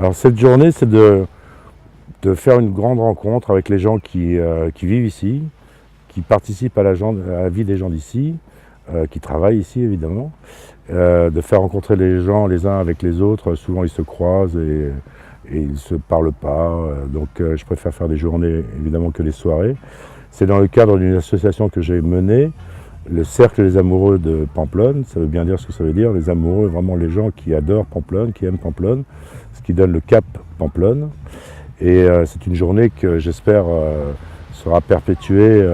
Alors cette journée, c'est de faire une grande rencontre avec les gens qui vivent ici, qui participent à la vie des gens d'ici, qui travaillent ici évidemment, de faire rencontrer les gens les uns avec les autres. Souvent ils se croisent et ils ne se parlent pas, donc je préfère faire des journées évidemment que des soirées. C'est dans le cadre d'une association que j'ai menée, le Cercle des Amoureux de Pamplonne. Ça veut bien dire ce que ça veut dire, les amoureux, vraiment les gens qui adorent Pamplonne, qui aiment Pamplonne, ce qui donne le cap Pamplonne. Et c'est une journée que j'espère sera perpétuée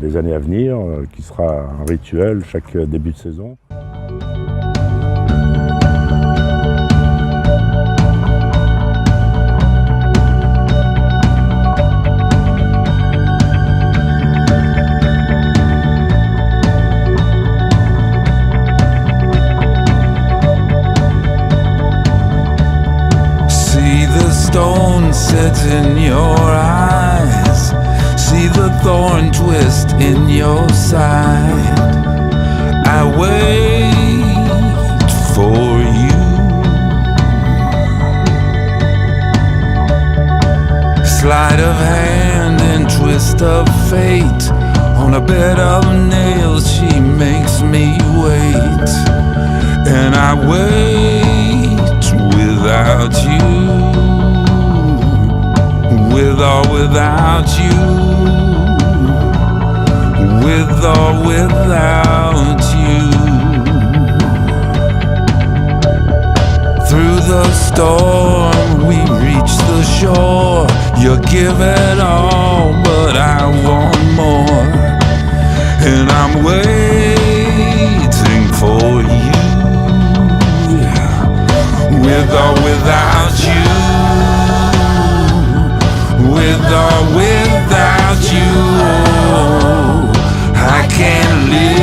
des années à venir, qui sera un rituel chaque début de saison. Stone set in your eyes, see the thorn twist in your side. I wait for you. Sleight of hand and twist of fate, on a bed of nails she makes me wait. And I wait without you. With or without you, with or without you. Through the storm we reach the shore. You give it all, but I want more. And I'm waiting for you, with or without you. With or without you, I can't live.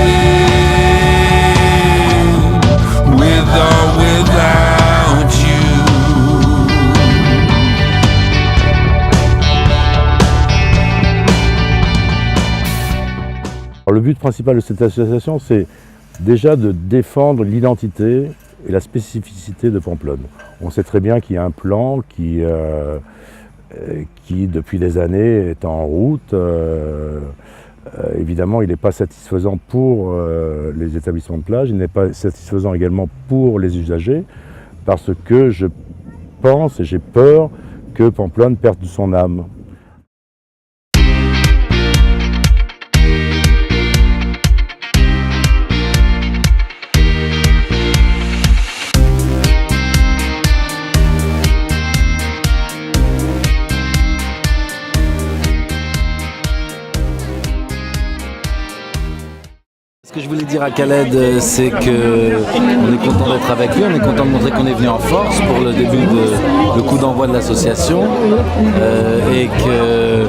With or without you. Alors, le but principal de cette association, c'est déjà de défendre l'identité et la spécificité de Pamplonne. On sait très bien qu'il y a un plan qui depuis des années est en route. Évidemment, il n'est pas satisfaisant pour les établissements de plage, il n'est pas satisfaisant également pour les usagers, parce que je pense et j'ai peur que Pamplonne perde son âme. Ce que je voulais dire à Khaled, c'est qu'on est content d'être avec lui, on est content de montrer qu'on est venu en force pour le début le coup d'envoi de l'association et que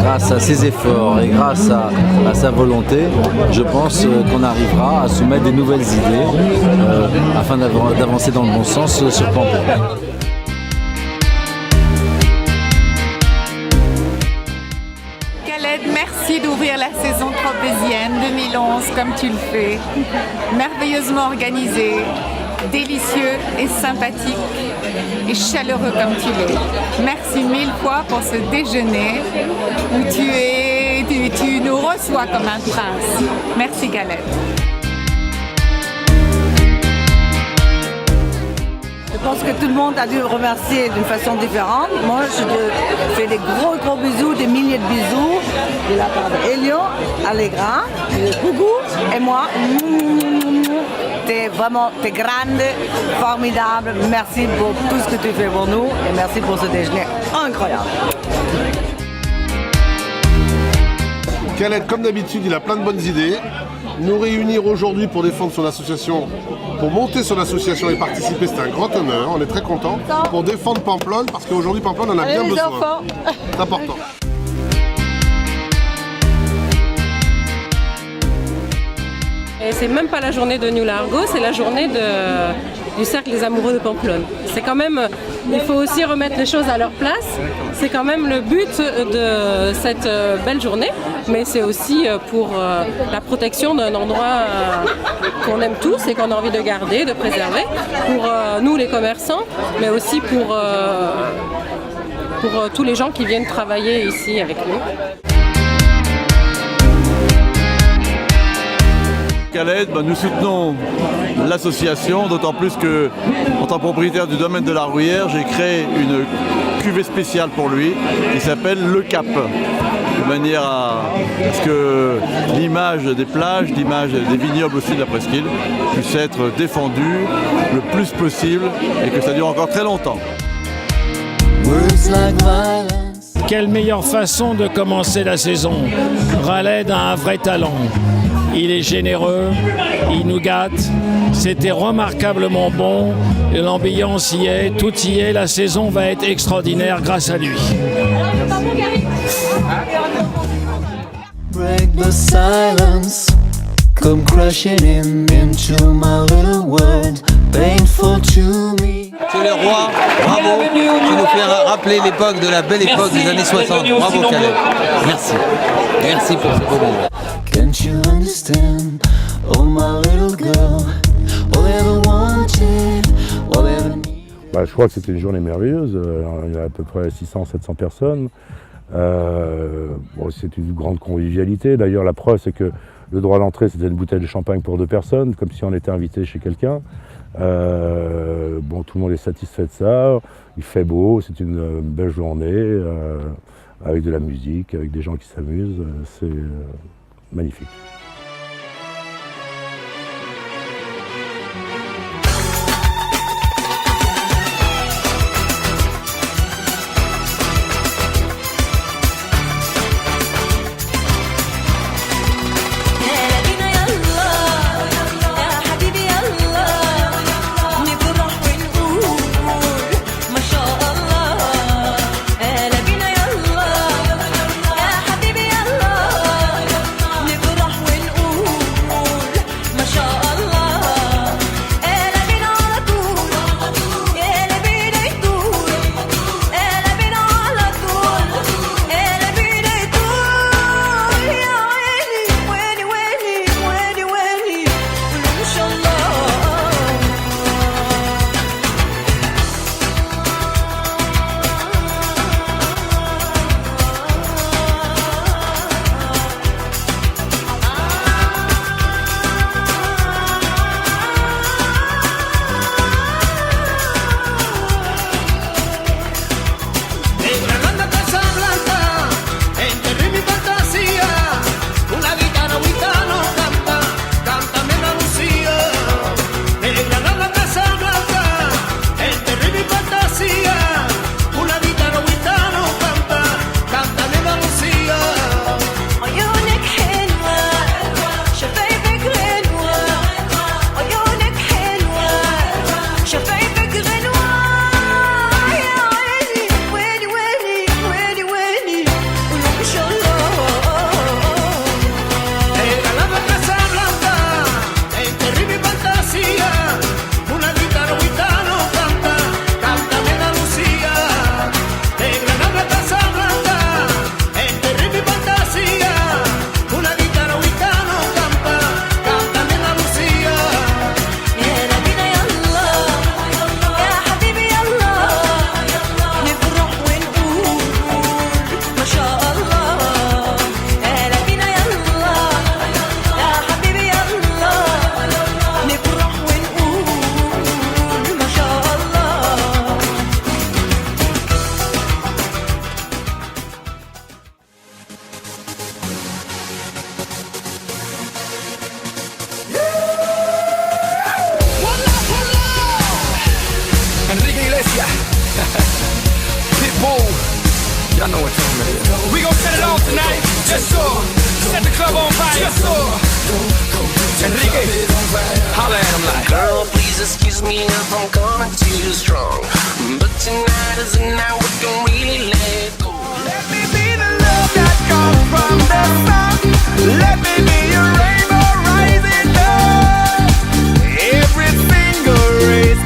grâce à ses efforts et grâce à sa volonté, je pense qu'on arrivera à soumettre des nouvelles idées afin d'avancer dans le bon sens sur Pamplonne. Merci d'ouvrir la saison tropézienne 2011 comme tu le fais, merveilleusement organisé, délicieux et sympathique et chaleureux comme tu l'es. Merci mille fois pour ce déjeuner où tu nous reçois comme un prince. Merci Khaled. Je pense que tout le monde a dû le remercier d'une façon différente. Moi, je te fais des gros bisous, des milliers de bisous de la part d'Elio, Allegra, Gougou et moi. T'es grande, formidable. Merci pour tout ce que tu fais pour nous et merci pour ce déjeuner incroyable. Khaled, comme d'habitude, il a plein de bonnes idées. Nous réunir aujourd'hui pour défendre son association, pour monter son association et participer, c'est un grand honneur. On est très contents pour défendre Pamplonne parce qu'aujourd'hui Pamplonne en a bien besoin. C'est important. Et c'est même pas la journée de New Largo, c'est la journée de du Cercle des Amoureux de Pamplonne. C'est quand même, il faut aussi remettre les choses à leur place. C'est quand même le but de cette belle journée, mais c'est aussi pour la protection d'un endroit qu'on aime tous et qu'on a envie de garder, de préserver, pour nous les commerçants, mais aussi pour tous les gens qui viennent travailler ici avec nous. Khaled, nous soutenons l'association, d'autant plus que, en tant que propriétaire du domaine de la Rouillère, j'ai créé une cuvée spéciale pour lui qui s'appelle Le Cap, de manière à ce que l'image des plages, l'image des vignobles aussi de la presqu'île puisse être défendue le plus possible et que ça dure encore très longtemps. Quelle meilleure façon de commencer la saison. Khaled a un vrai talent. Il est généreux, il nous gâte, c'était remarquablement bon, l'ambiance y est, tout y est, la saison va être extraordinaire grâce à lui. Break the silence, come crashing into my little world, painful to me. C'est le roi, bravo, tu nous fais rappeler l'époque de la belle époque des années 60. Bravo Khaled. Merci. Merci pour ce beau moment. Can't you understand, oh my little girl, all I ever wanted, all I ever needed. Je crois que c'était une journée merveilleuse, il y a à peu près 600-700 personnes. C'est une grande convivialité, d'ailleurs la preuve c'est que le droit d'entrée c'était une bouteille de champagne pour 2 personnes, comme si on était invité chez quelqu'un. Tout le monde est satisfait de ça, il fait beau, c'est une belle journée, avec de la musique, avec des gens qui s'amusent, c'est magnifique. Y'all know what time it is. We gon' set it off tonight. Just so. Set the club on fire. Just so. Enrique, holla at him like. Girl, please excuse me if I'm coming too strong, but tonight is the night we can really let go. Let me be the love that comes from the sun. Let me be your rainbow rising up. Every single race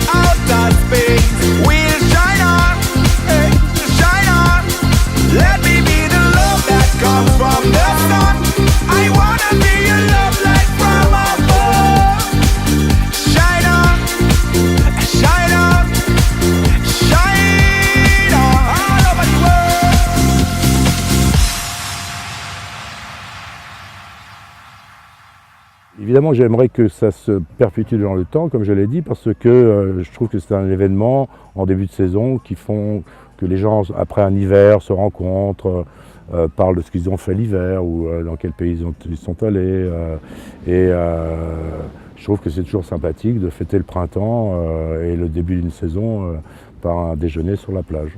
Évidemment, j'aimerais que ça se perpétue dans le temps, comme je l'ai dit, parce que je trouve que c'est un événement en début de saison qui font que les gens, après un hiver, se rencontrent, parlent de ce qu'ils ont fait l'hiver ou dans quel pays ils sont allés. Je trouve que c'est toujours sympathique de fêter le printemps et le début d'une saison par un déjeuner sur la plage.